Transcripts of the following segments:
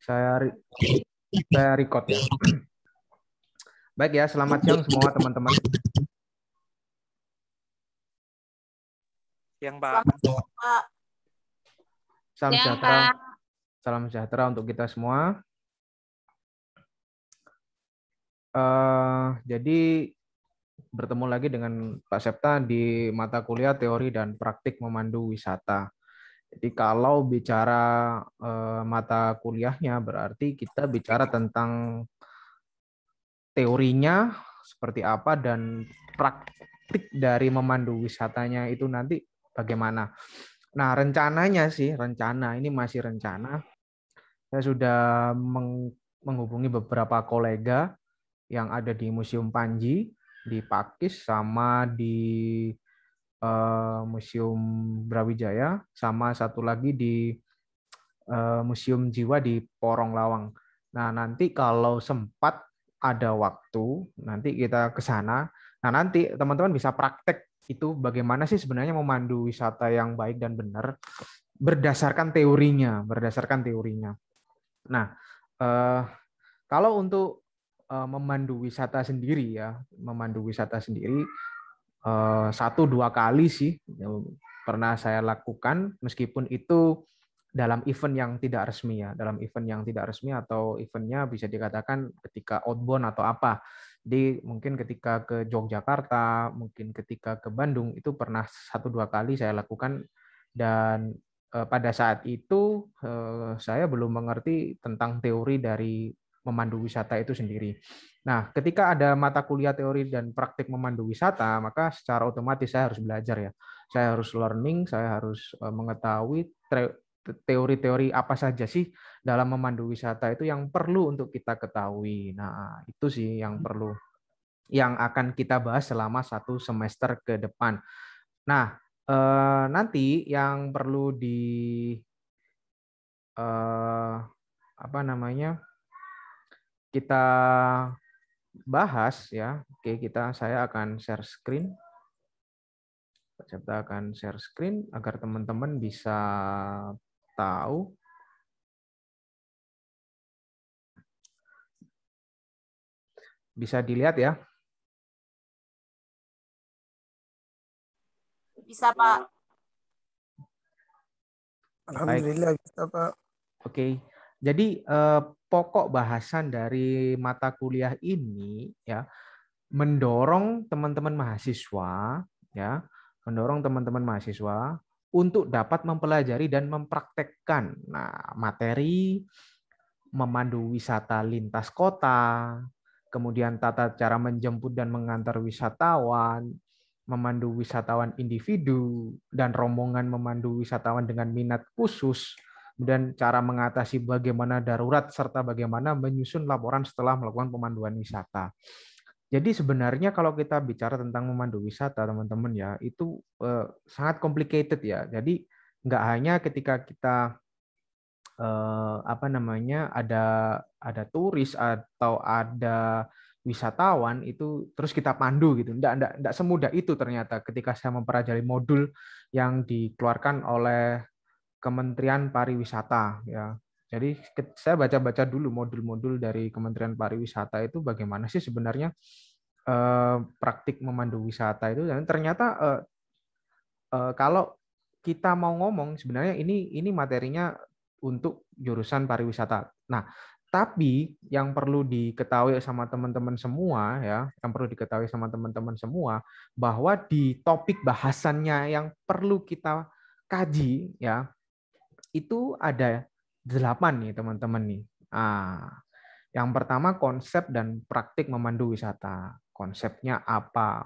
Saya record ya. Baik ya, selamat siang semua teman-teman. Siang, Pak. Salam Siang, sejahtera. Pak. Salam sejahtera untuk kita semua. Jadi bertemu lagi dengan Pak Septa di mata kuliah teori dan praktik memandu wisata. Jadi kalau bicara mata kuliahnya berarti kita bicara tentang teorinya seperti apa dan praktik dari memandu wisatanya itu nanti bagaimana. Nah, rencananya sih, ini masih rencana. Saya sudah menghubungi beberapa kolega yang ada di Museum Panji, di Pakis, sama di Museum Brawijaya, sama satu lagi di Museum Jiwa di Porong Lawang. Nah, nanti kalau sempat ada waktu, nanti kita ke sana. Nah, nanti teman-teman bisa praktek itu bagaimana sih sebenarnya memandu wisata yang baik dan benar berdasarkan teorinya. Nah, kalau untuk memandu wisata sendiri ya, satu dua kali sih pernah saya lakukan, meskipun itu dalam event yang tidak resmi ya, atau eventnya bisa dikatakan ketika outbound atau apa. Jadi mungkin ketika ke Yogyakarta, mungkin ketika ke Bandung itu pernah satu dua kali saya lakukan, dan pada saat itu saya belum mengerti tentang teori dari memandu wisata itu sendiri. Nah, ketika ada mata kuliah teori dan praktik memandu wisata, maka secara otomatis saya harus belajar ya. Saya harus learning, saya harus mengetahui teori-teori apa saja sih dalam memandu wisata itu yang perlu untuk kita ketahui. Nah, itu sih yang perlu, yang akan kita bahas selama satu semester ke depan. Nah, nanti yang perlu kita bahas ya. Oke, saya akan share screen. Saya akan share screen agar teman-teman bisa tahu. Bisa dilihat ya? Bisa, Pak. Alhamdulillah bisa, Pak. Oke. Jadi pokok bahasan dari mata kuliah ini ya mendorong teman-teman mahasiswa untuk dapat mempelajari dan mempraktekkan materi memandu wisata lintas kota, kemudian tata cara menjemput dan mengantar wisatawan, memandu wisatawan individu, dan rombongan memandu wisatawan dengan minat khusus, dan cara mengatasi bagaimana darurat, serta bagaimana menyusun laporan setelah melakukan pemanduan wisata. Jadi sebenarnya kalau kita bicara tentang memandu wisata, teman-teman ya, itu sangat complicated ya. Jadi nggak hanya ketika kita ada turis atau ada wisatawan itu terus kita pandu gitu. Nggak semudah itu ternyata ketika saya mempelajari modul yang dikeluarkan oleh Kementerian Pariwisata ya. Jadi saya baca-baca dulu modul-modul dari Kementerian Pariwisata itu bagaimana sih sebenarnya praktik memandu wisata itu, dan ternyata kalau kita mau ngomong sebenarnya ini materinya untuk jurusan pariwisata. Nah, tapi yang perlu diketahui sama teman-teman semua ya, bahwa di topik bahasannya yang perlu kita kaji ya, itu ada 8 nih teman-teman nih. Yang pertama konsep dan praktik memandu wisata. Konsepnya apa?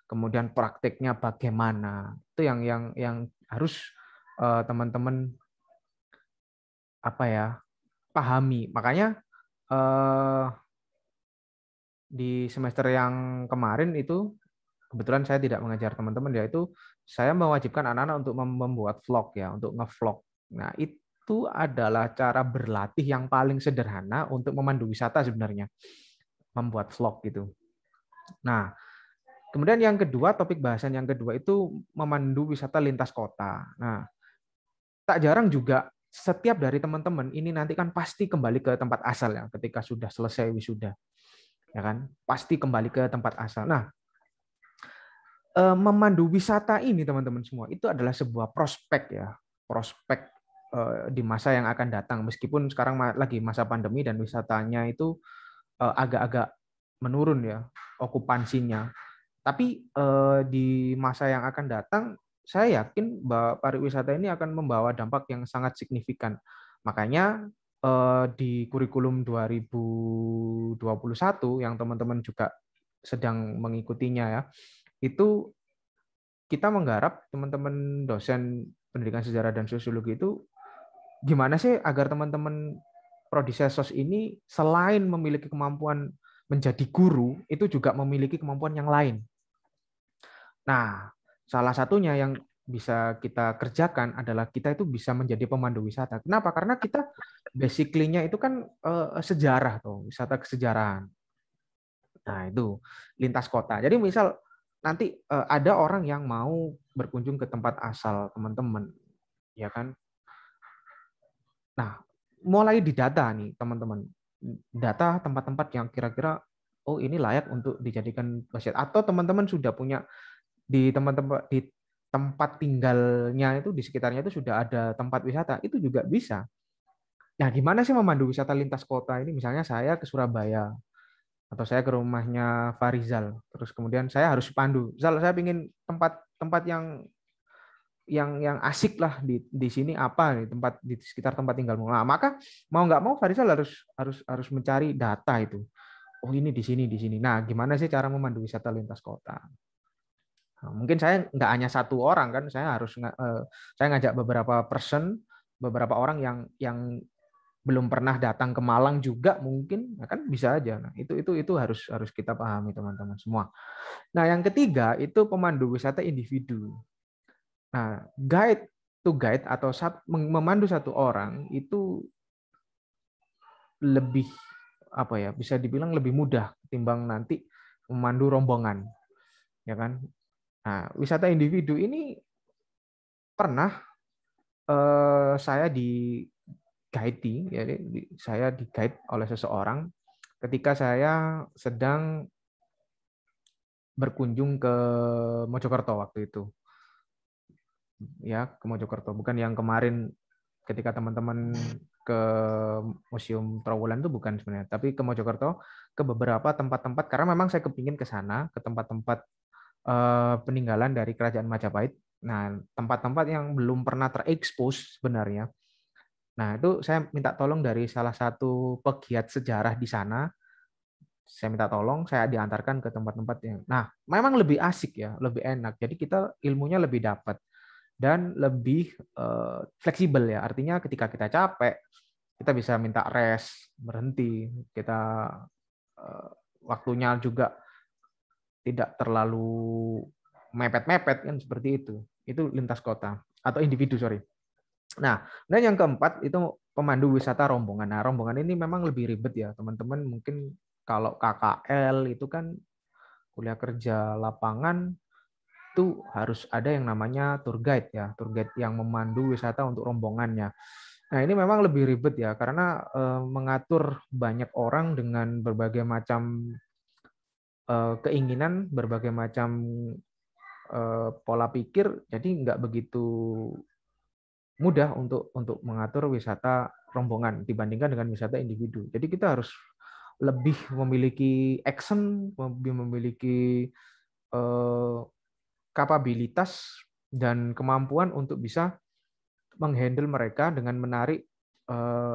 Kemudian praktiknya bagaimana? Itu yang harus teman-teman pahami. Makanya di semester yang kemarin itu kebetulan saya tidak mengajar teman-teman, yaitu saya mewajibkan anak-anak untuk membuat vlog ya, untuk ngevlog. Nah, itu adalah cara berlatih yang paling sederhana untuk memandu wisata sebenarnya, membuat vlog gitu. Nah, kemudian yang kedua, topik bahasan yang kedua itu memandu wisata lintas kota. Nah, tak jarang juga setiap dari teman-teman ini nanti kan pasti kembali ke tempat asal ya ketika sudah selesai wisuda. Ya kan? Pasti kembali ke tempat asal. Nah, memandu wisata ini teman-teman semua itu adalah sebuah prospek ya, prospek di masa yang akan datang, meskipun sekarang lagi masa pandemi dan wisatanya itu agak-agak menurun ya okupansinya, tapi di masa yang akan datang saya yakin bahwa pariwisata ini akan membawa dampak yang sangat signifikan. Makanya di kurikulum 2021 yang teman-teman juga sedang mengikutinya ya, itu kita menggarap teman-teman dosen pendidikan sejarah dan sosiologi itu gimana sih agar teman-teman prodi sesos ini selain memiliki kemampuan menjadi guru, itu juga memiliki kemampuan yang lain. Nah, salah satunya yang bisa kita kerjakan adalah kita itu bisa menjadi pemandu wisata. Kenapa? Karena kita basically-nya itu kan sejarah tuh, wisata kesejarahan. Nah, itu lintas kota. Jadi misal nanti ada orang yang mau berkunjung ke tempat asal teman-teman, ya kan? Nah, mulai didata nih teman-teman, data tempat-tempat yang kira-kira oh ini layak untuk dijadikan wasiat, atau teman-teman sudah punya di tempat tinggalnya itu di sekitarnya itu sudah ada tempat wisata, itu juga bisa. Nah, gimana sih memandu wisata lintas kota ini? Misalnya saya ke Surabaya atau saya ke rumahnya Farizal, terus kemudian saya harus pandu. Misal saya ingin tempat-tempat yang asik lah di sini apa nih tempat di sekitar tempat tinggalmu. Nah, maka mau nggak mau Farisal harus mencari data itu. Oh ini di sini di sini. Nah, gimana sih cara memandu wisata lintas kota? Nah, mungkin saya nggak hanya satu orang kan, saya ngajak beberapa orang yang belum pernah datang ke Malang juga mungkin, nah, kan bisa aja. Nah, itu harus kita pahami teman-teman semua. Nah, yang ketiga itu pemandu wisata individu. Nah, guide to guide atau memandu satu orang itu lebih apa ya, bisa dibilang lebih mudah ketimbang nanti memandu rombongan, ya kan? Nah, wisata individu ini pernah saya di guiding, ya, saya di guide oleh seseorang ketika saya sedang berkunjung ke Mojokerto waktu itu. Ya, ke Mojokerto, bukan yang kemarin ketika teman-teman ke Museum Trawulan itu, bukan sebenarnya, tapi ke Mojokerto, ke beberapa tempat-tempat karena memang saya kepingin ke sana, ke tempat-tempat peninggalan dari Kerajaan Majapahit. Nah, tempat-tempat yang belum pernah terekspos sebenarnya. Nah, itu saya minta tolong dari salah satu pegiat sejarah di sana. Saya minta tolong, saya diantarkan ke tempat-tempat yang, nah, memang lebih asik ya, lebih enak. Jadi kita ilmunya lebih dapat dan lebih fleksibel ya. Artinya ketika kita capek, kita bisa minta rest, berhenti. Kita waktunya juga tidak terlalu mepet-mepet kan, seperti itu. Itu lintas kota atau individu, sorry. Nah, dan yang keempat itu pemandu wisata rombongan. Nah, rombongan ini memang lebih ribet ya, teman-teman. Mungkin kalau KKL itu kan kuliah kerja lapangan, itu harus ada yang namanya tour guide ya, tour guide yang memandu wisata untuk rombongannya. Nah, ini memang lebih ribet ya, karena mengatur banyak orang dengan berbagai macam keinginan, berbagai macam pola pikir, jadi nggak begitu mudah untuk mengatur wisata rombongan dibandingkan dengan wisata individu. Jadi kita harus lebih memiliki action, lebih memiliki kapabilitas dan kemampuan untuk bisa menghandle mereka dengan menarik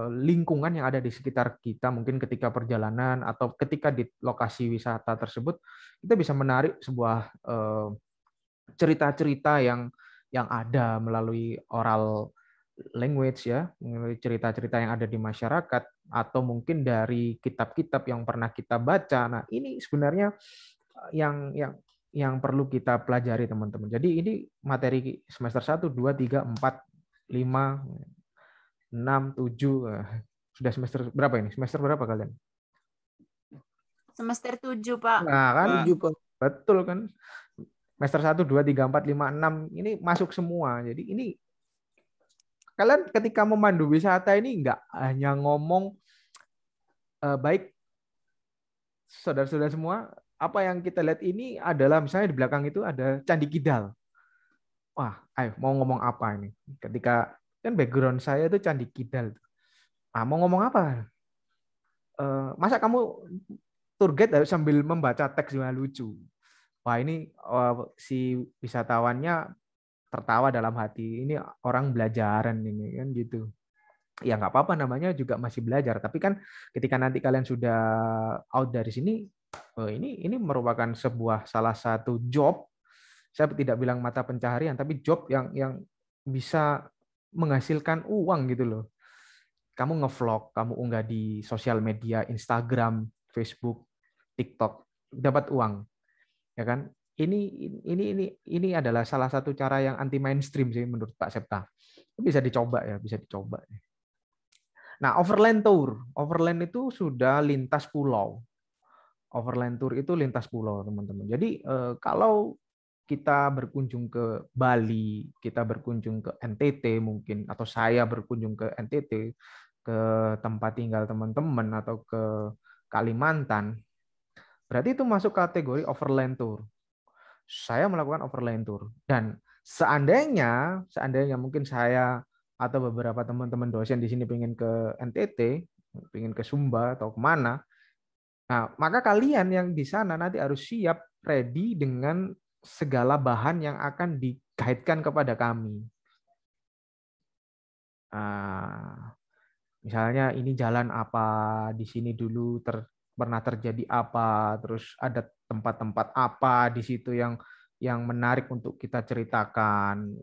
lingkungan yang ada di sekitar kita. Mungkin ketika perjalanan atau ketika di lokasi wisata tersebut, kita bisa menarik sebuah cerita-cerita yang ada melalui oral language ya, melalui cerita-cerita yang ada di masyarakat atau mungkin dari kitab-kitab yang pernah kita baca. Nah, ini sebenarnya yang perlu kita pelajari teman-teman. Jadi ini materi semester 1, 2, 3, 4, 5, 6, 7. Sudah semester berapa ini? Semester berapa kalian? Semester 7, Pak. Nah, kan 7, Pak. betul kan? Semester 1, 2, 3, 4, 5, 6 ini masuk semua. Jadi ini Kalian ketika memandu wisata ini nggak hanya ngomong baik saudara-saudara semua, apa yang kita lihat ini adalah misalnya di belakang itu ada Candi Kidal. Wah, ayo mau ngomong apa ini? Ketika kan background saya itu Candi Kidal. Ah, mau ngomong apa? Masa kamu tour guide harus sambil membaca teks yang lucu? Wah, ini si wisatawannya tertawa dalam hati. Ini orang belajaran ini kan gitu. Ya nggak apa-apa, namanya juga masih belajar. Tapi kan ketika nanti kalian sudah out dari sini, ini merupakan sebuah salah satu job. Saya tidak bilang mata pencaharian, tapi job yang bisa menghasilkan uang gitu loh. Kamu ngevlog, kamu unggah di sosial media, Instagram, Facebook, TikTok, dapat uang, ya kan? Ini adalah salah satu cara yang anti mainstream sih menurut Pak Septa. Bisa dicoba ya, bisa dicoba. Nah, overland itu sudah lintas pulau. Overland tour itu lintas pulau, teman-teman. Jadi kalau kita berkunjung ke Bali, kita berkunjung ke NTT mungkin, atau saya berkunjung ke NTT, ke tempat tinggal teman-teman, atau ke Kalimantan, berarti itu masuk kategori overland tour. Saya melakukan overland tour. Dan seandainya mungkin saya atau beberapa teman-teman dosen di sini pengen ke NTT, pengen ke Sumba atau kemana, nah maka kalian yang di sana nanti harus siap ready dengan segala bahan yang akan dikaitkan kepada kami. Nah, misalnya ini jalan apa, di sini dulu pernah terjadi apa, terus ada tempat-tempat apa di situ yang menarik untuk kita ceritakan.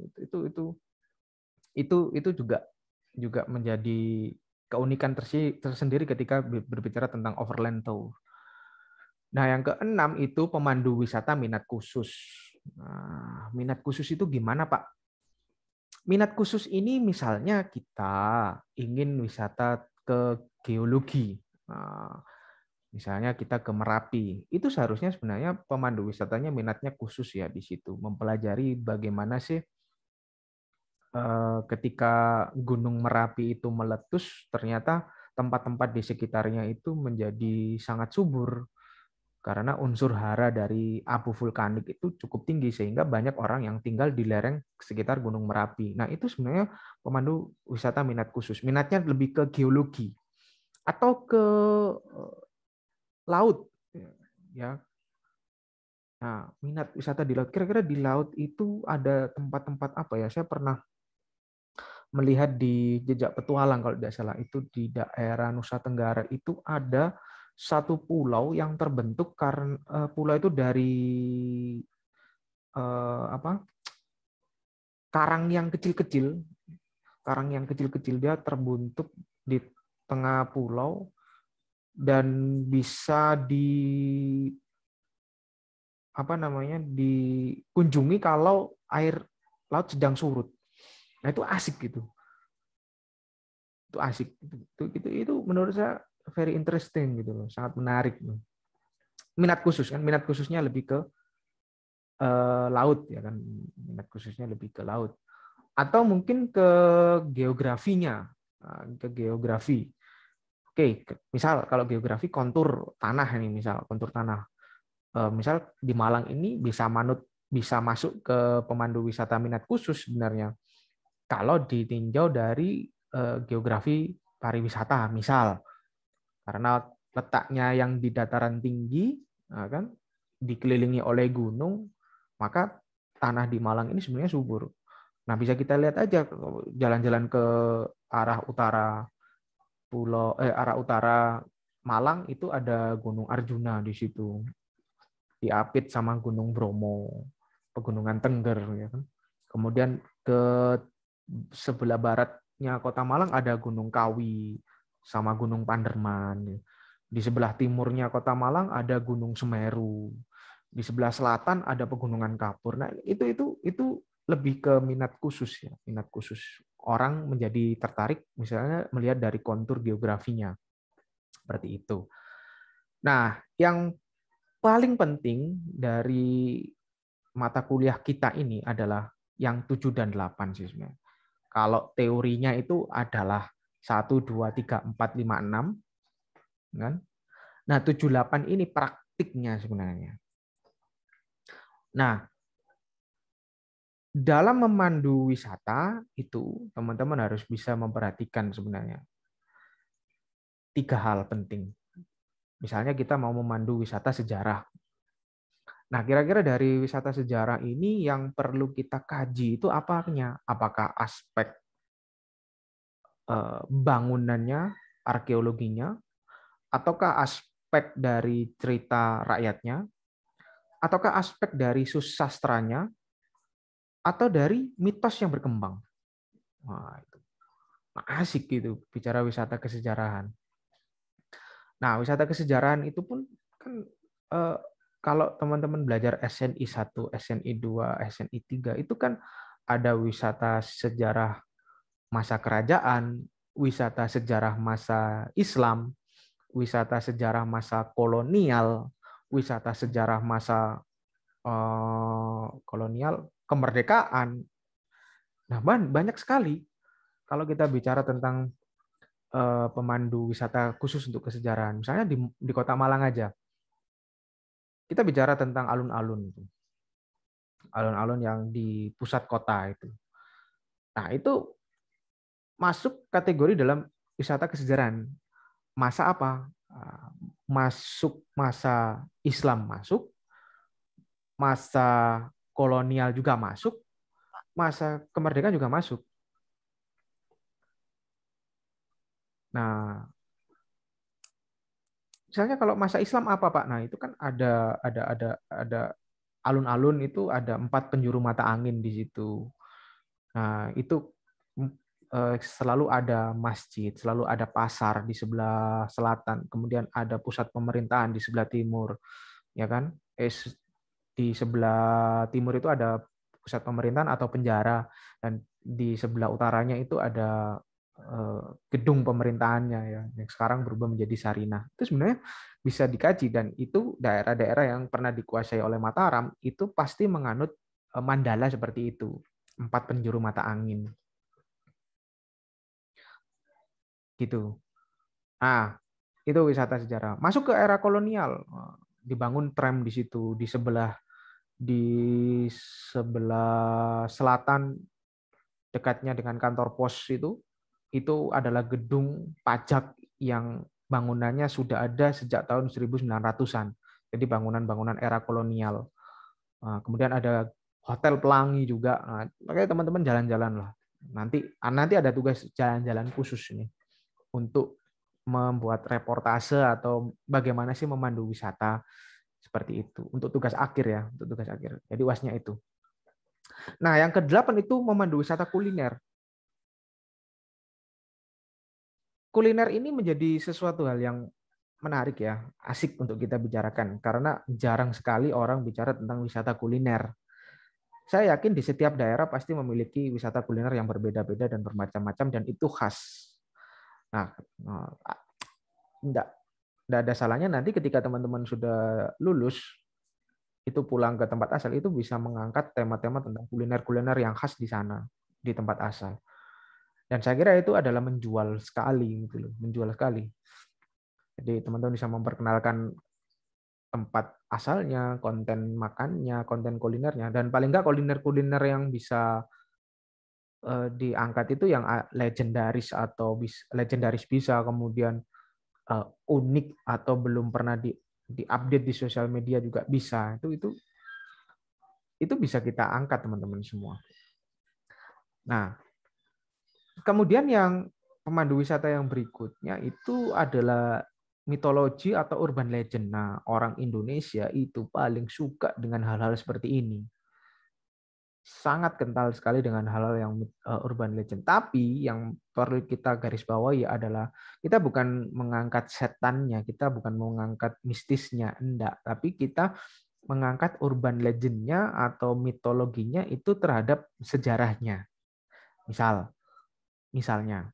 Itu juga menjadi keunikan tersendiri ketika berbicara tentang overland tour. Nah, yang keenam itu pemandu wisata minat khusus. Nah, minat khusus itu gimana, Pak? Minat khusus ini misalnya kita ingin wisata ke geologi. Nah, misalnya kita ke Merapi, itu seharusnya sebenarnya pemandu wisatanya minatnya khusus ya di situ, mempelajari bagaimana sih ketika Gunung Merapi itu meletus, ternyata tempat-tempat di sekitarnya itu menjadi sangat subur karena unsur hara dari abu vulkanik itu cukup tinggi sehingga banyak orang yang tinggal di lereng sekitar Gunung Merapi. Nah, itu sebenarnya pemandu wisata minat khusus. Minatnya lebih ke geologi atau ke laut ya. Nah, minat wisata di laut. Kira-kira di laut itu ada tempat-tempat apa ya? Saya pernah melihat di jejak petualang kalau tidak salah, itu di daerah Nusa Tenggara itu ada satu pulau yang terbentuk karena pulau itu dari apa, karang yang kecil-kecil dia terbentuk di tengah pulau dan bisa apa namanya dikunjungi kalau air laut sedang surut. Nah, itu asik gitu. Itu asik. Itu menurut saya very interesting gitu loh, sangat menarik. Minat khusus kan, minat khususnya lebih ke laut ya kan, minat khususnya lebih ke laut. Atau mungkin ke geografinya, ke geografi. Oke, misal kalau geografi kontur tanah ini, misal kontur tanah. Misal di Malang ini bisa masuk ke pemandu wisata minat khusus sebenarnya. Kalau ditinjau dari geografi pariwisata, misal karena letaknya yang di dataran tinggi, kan dikelilingi oleh gunung, maka tanah di Malang ini sebenarnya subur. Nah, bisa kita lihat aja jalan-jalan ke arah utara arah utara Malang itu ada Gunung Arjuna di situ, diapit sama Gunung Bromo, Pegunungan Tengger, ya kan. Kemudian ke sebelah baratnya Kota Malang ada Gunung Kawi sama Gunung Panderman. Di sebelah timurnya Kota Malang ada Gunung Semeru. Di sebelah selatan ada Pegunungan Kapur. Nah, itu lebih ke minat khusus ya, minat khusus. Orang menjadi tertarik misalnya melihat dari kontur geografinya. Seperti itu. Nah, yang paling penting dari mata kuliah kita ini adalah yang 7 dan 8 sih sebenarnya. Kalau teorinya itu adalah 1, 2, 3, 4, 5, 6. Kan? Nah, 7, 8 ini praktiknya sebenarnya. Nah, dalam memandu wisata itu teman-teman harus bisa memperhatikan sebenarnya 3 hal penting. Misalnya kita mau memandu wisata sejarah. Nah, kira-kira dari wisata sejarah ini yang perlu kita kaji itu apanya? Apakah aspek bangunannya, arkeologinya, ataukah aspek dari cerita rakyatnya, ataukah aspek dari susastranya, atau dari mitos yang berkembang? Wah, itu asik gitu bicara wisata kesejarahan. Nah, wisata kesejarahan itu pun kan kalau teman-teman belajar SNI 1, SNI 2, SNI 3 itu kan ada wisata sejarah masa kerajaan, wisata sejarah masa Islam, wisata sejarah masa kolonial, wisata sejarah masa kolonial, kemerdekaan. Nah, banyak sekali kalau kita bicara tentang pemandu wisata khusus untuk kesejarahan. Misalnya di Kota Malang aja, kita bicara tentang alun-alun itu. Alun-alun yang di pusat kota itu. Nah, itu masuk kategori dalam wisata kesejarahan. Masa apa? Masuk masa Islam masuk, masa kolonial juga masuk, masa kemerdekaan juga masuk. Nah, misalnya kalau masa Islam apa, Pak? Nah, itu kan ada alun-alun itu ada 4 penjuru mata angin di situ. Nah, itu selalu ada masjid, selalu ada pasar di sebelah selatan, kemudian ada pusat pemerintahan di sebelah timur, ya kan? Di sebelah timur itu ada pusat pemerintahan atau penjara, dan di sebelah utaranya itu ada gedung pemerintahannya ya, yang sekarang berubah menjadi Sarinah. Itu sebenarnya bisa dikaji, dan itu daerah-daerah yang pernah dikuasai oleh Mataram itu pasti menganut mandala seperti itu, 4 penjuru mata angin. Gitu. Nah, itu wisata sejarah. Masuk ke era kolonial, dibangun tram di situ, di sebelah selatan dekatnya dengan kantor pos itu adalah gedung pajak yang bangunannya sudah ada sejak tahun 1900-an. Jadi bangunan-bangunan era kolonial. Kemudian ada Hotel Pelangi juga. Nah, makanya teman-teman jalan-jalan lah. Nanti ada tugas jalan-jalan khusus ini untuk membuat reportase atau bagaimana sih memandu wisata seperti itu. Untuk tugas akhir ya, untuk tugas akhir. Jadi UASnya itu. Nah, yang ke-8 itu memandu wisata kuliner. Kuliner ini menjadi sesuatu hal yang menarik ya, asik untuk kita bicarakan karena jarang sekali orang bicara tentang wisata kuliner. Saya yakin di setiap daerah pasti memiliki wisata kuliner yang berbeda-beda dan bermacam-macam, dan itu khas. Nah, enggak ada salahnya nanti ketika teman-teman sudah lulus itu pulang ke tempat asal itu bisa mengangkat tema-tema tentang kuliner-kuliner yang khas di sana, di tempat asal. Dan saya kira itu adalah menjual sekali gitu loh, menjual sekali. Jadi teman-teman bisa memperkenalkan tempat asalnya, konten makannya, konten kulinernya, dan paling nggak kuliner-kuliner yang bisa diangkat itu yang legendaris atau legendaris bisa kemudian unik atau belum pernah diupdate di sosial media juga bisa. Itu bisa kita angkat teman-teman semua. Nah, kemudian yang pemandu wisata yang berikutnya itu adalah mitologi atau urban legend. Nah, orang Indonesia itu paling suka dengan hal-hal seperti ini. Sangat kental sekali dengan hal-hal yang urban legend. Tapi yang perlu kita garis bawahi adalah kita bukan mengangkat setannya, kita bukan mengangkat mistisnya, enggak. Tapi kita mengangkat urban legendnya atau mitologinya itu terhadap sejarahnya. Misalnya,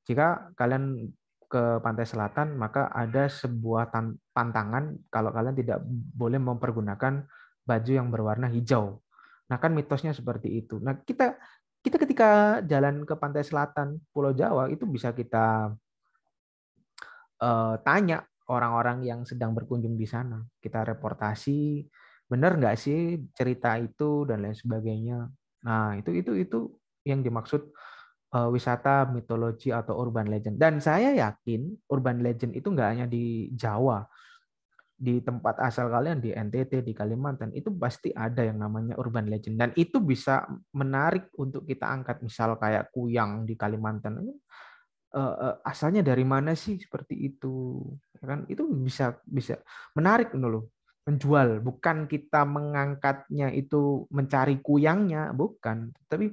jika kalian ke pantai selatan, maka ada sebuah pantangan kalau kalian tidak boleh mempergunakan baju yang berwarna hijau. Nah, kan mitosnya seperti itu. Nah, kita ketika jalan ke pantai selatan Pulau Jawa itu bisa kita tanya orang-orang yang sedang berkunjung di sana. Kita reportasi, benar nggak sih cerita itu dan lain sebagainya. Nah, itu yang dimaksud wisata mitologi atau urban legend. Dan saya yakin urban legend itu nggak hanya di Jawa, di tempat asal kalian di NTT, di Kalimantan, itu pasti ada yang namanya urban legend. Dan itu bisa menarik untuk kita angkat. Misal kayak kuyang di Kalimantan, asalnya dari mana sih seperti itu, ya kan? Itu bisa bisa menarik loh, menjual. Bukan kita mengangkatnya itu mencari kuyangnya, bukan, tapi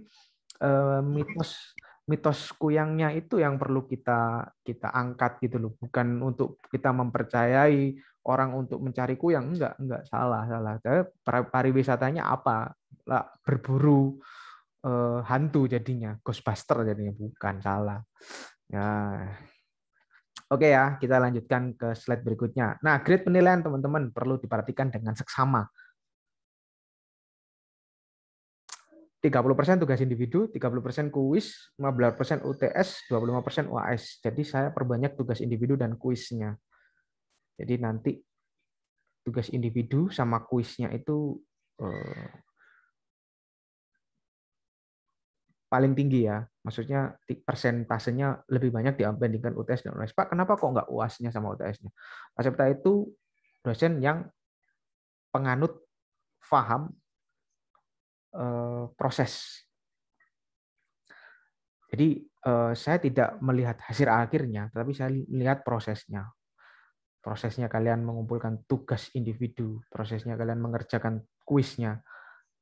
mitos mitos kuyangnya itu yang perlu kita kita angkat gitu loh, bukan untuk kita mempercayai orang untuk mencari kuyang, enggak, salah salah. Tapi pariwisatanya apa lah, berburu hantu jadinya, Ghostbuster jadinya, bukan, salah ya. Oke ya, kita lanjutkan ke slide berikutnya. Nah, grade penilaian teman-teman perlu diperhatikan dengan seksama. 30% tugas individu, 30% kuis, 15% UTS, 25% UAS. Jadi saya perbanyak tugas individu dan kuisnya. Jadi nanti tugas individu sama kuisnya itu paling tinggi ya. Maksudnya persentasenya lebih banyak dibandingkan UTS dan UAS. Pak, kenapa kok nggak UAS-nya sama UTS-nya? Pak Septa itu dosen yang penganut paham proses. Jadi saya tidak melihat hasil akhirnya, tapi saya melihat prosesnya. Prosesnya kalian mengumpulkan tugas individu, prosesnya kalian mengerjakan kuisnya.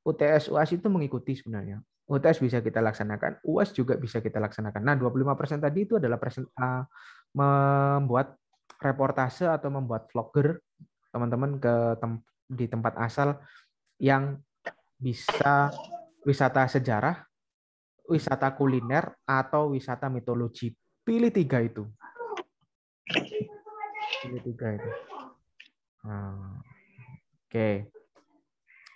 UTS UAS itu mengikuti sebenarnya. UTS bisa kita laksanakan, UAS juga bisa kita laksanakan. Nah, 25% tadi itu adalah membuat reportase atau membuat vlogger teman-teman di tempat asal yang bisa wisata sejarah, wisata kuliner, atau wisata mitologi. Pilih 3 itu. Pilih 3 itu. Oke.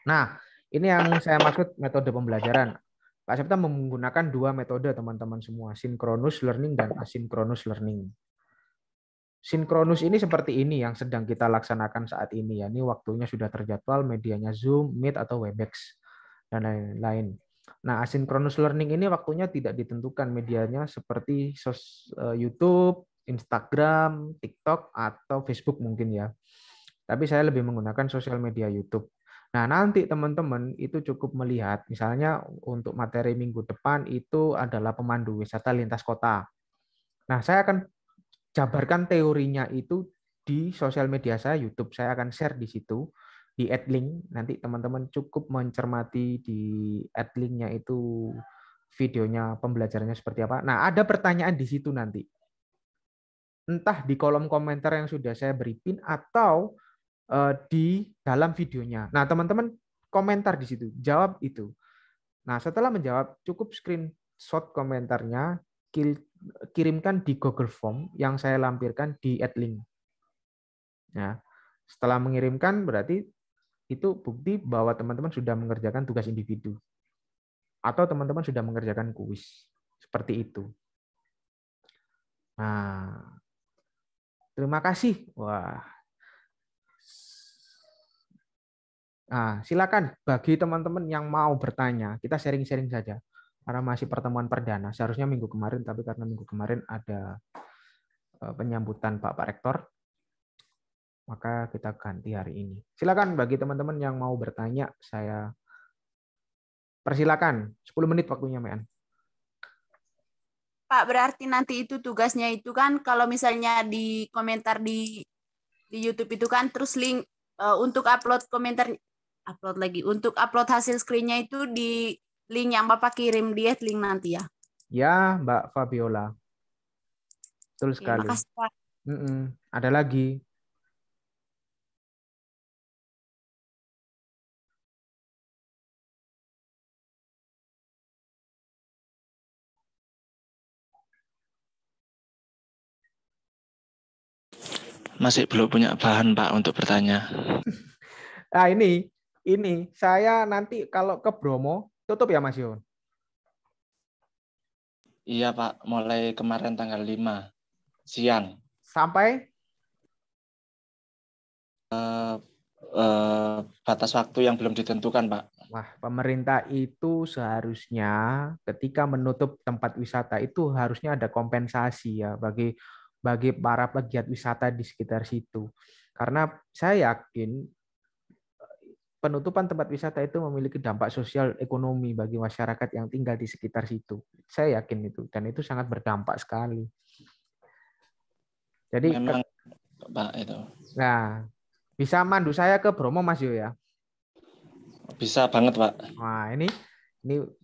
Nah, ini yang saya maksud metode pembelajaran. Pak Septa menggunakan 2 metode teman-teman semua, synchronous learning dan asynchronous learning. Sinkronus ini seperti ini yang sedang kita laksanakan saat ini ya. Ini waktunya sudah terjadwal, medianya Zoom, Meet atau Webex dan lain-lain. Nah, asynchronous learning ini waktunya tidak ditentukan, medianya seperti YouTube, Instagram, TikTok atau Facebook mungkin ya. Tapi saya lebih menggunakan sosial media YouTube. Nah, nanti teman-teman itu cukup melihat, misalnya untuk materi minggu depan itu adalah pemandu wisata lintas kota. Nah, saya akan jabarkan teorinya itu di sosial media saya, YouTube. Saya akan share di situ, di add link. Nanti teman-teman cukup mencermati di add linknya itu videonya, pembelajarannya seperti apa. Nah, ada pertanyaan di situ nanti. Entah di kolom komentar yang sudah saya beri pin atau di dalam videonya. Nah, teman-teman komentar di situ, jawab itu. Nah, setelah menjawab, cukup screenshot komentarnya, kirimkan di Google Form yang saya lampirkan di add link. Ya. Setelah mengirimkan, berarti itu bukti bahwa teman-teman sudah mengerjakan tugas individu. Atau teman-teman sudah mengerjakan kuis. Seperti itu. Nah, terima kasih. Wah. Nah, silakan bagi teman-teman yang mau bertanya, kita sharing-sharing saja. Karena masih pertemuan perdana, seharusnya minggu kemarin, tapi karena minggu kemarin ada penyambutan Pak Rektor, maka kita ganti hari ini. Silakan bagi teman-teman yang mau bertanya, saya persilakan. 10 menit waktunya, Mean. Pak, berarti nanti itu tugasnya itu kan kalau misalnya di komentar di YouTube itu kan terus link untuk upload komentar, upload lagi. Untuk upload hasil screen-nya itu di link yang Bapak kirim di link nanti ya. Ya, Mbak Fabiola. Betul sekali. Terima kasih, Pak. Ada lagi? Masih belum punya bahan, Pak, untuk bertanya. Nah, ini saya nanti kalau ke Bromo tutup ya, Mas Yon. Iya Pak, mulai kemarin tanggal 5 siang. Sampai Batas waktu yang belum ditentukan Pak. wah, pemerintah itu seharusnya ketika menutup tempat wisata itu harusnya ada kompensasi ya bagi para pegiat wisata di sekitar situ. Karena saya yakin penutupan tempat wisata itu memiliki dampak sosial ekonomi bagi masyarakat yang tinggal di sekitar situ. Saya yakin itu, dan itu sangat berdampak sekali. Jadi, Memang Pak itu. nah, bisa mandu saya ke Bromo Mas Yo ya. Bisa banget Pak. Wah, ini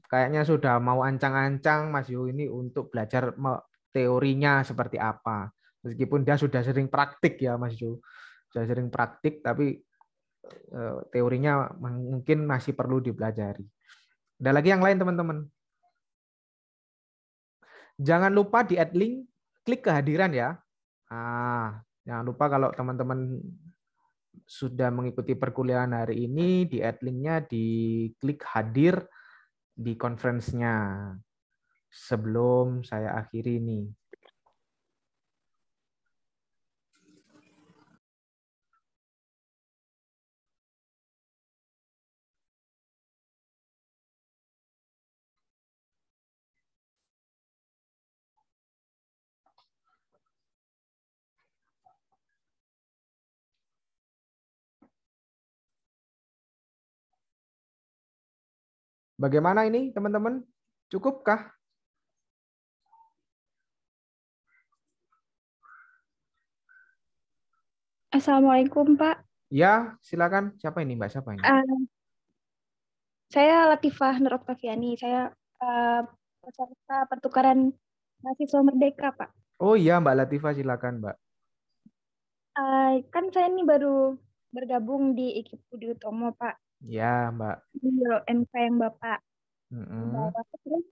kayaknya sudah mau ancang-ancang Mas Yo ini untuk belajar teorinya seperti apa. Meskipun dia sudah sering praktik ya Mas Yo. Sudah sering praktik, tapi teorinya mungkin masih perlu dipelajari. Ada lagi yang lain teman-teman? Jangan lupa di add link, klik kehadiran ya. Jangan lupa kalau teman-teman sudah mengikuti perkuliahan hari ini, di add linknya, di klik hadir di conference-nya. Sebelum saya akhiri nih. Bagaimana ini teman-teman? Cukupkah? Assalamualaikum Pak. Ya, silakan. Siapa ini Mbak? Siapa ini? Saya Latifah Nur Oktaviani. Saya peserta pertukaran mahasiswa Merdeka Pak. Oh iya Mbak Latifah, silakan Mbak. Kan saya ini baru bergabung di IKIP Budi Utomo Pak. Ya Mbak. Di MK yang Bapak. Terus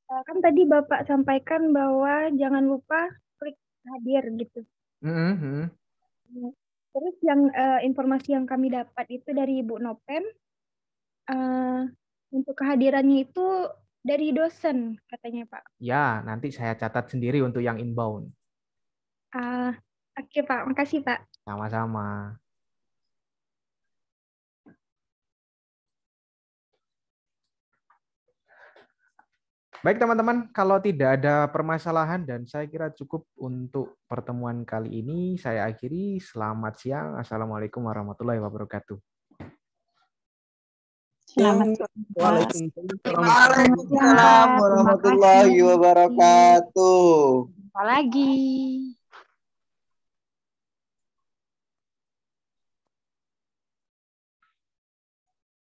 kan tadi Bapak sampaikan bahwa jangan lupa klik hadir gitu. Terus yang informasi yang kami dapat itu dari Ibu Nopen, untuk kehadirannya itu dari dosen katanya Pak. Ya, nanti saya catat sendiri untuk yang inbound. Oke Pak, makasih Pak. Sama-sama. Baik teman-teman, kalau tidak ada permasalahan dan saya kira cukup untuk pertemuan kali ini, saya akhiri. Selamat siang. Assalamualaikum warahmatullahi wabarakatuh. Waalaikumsalam warahmatullahi wabarakatuh. Jumpa lagi.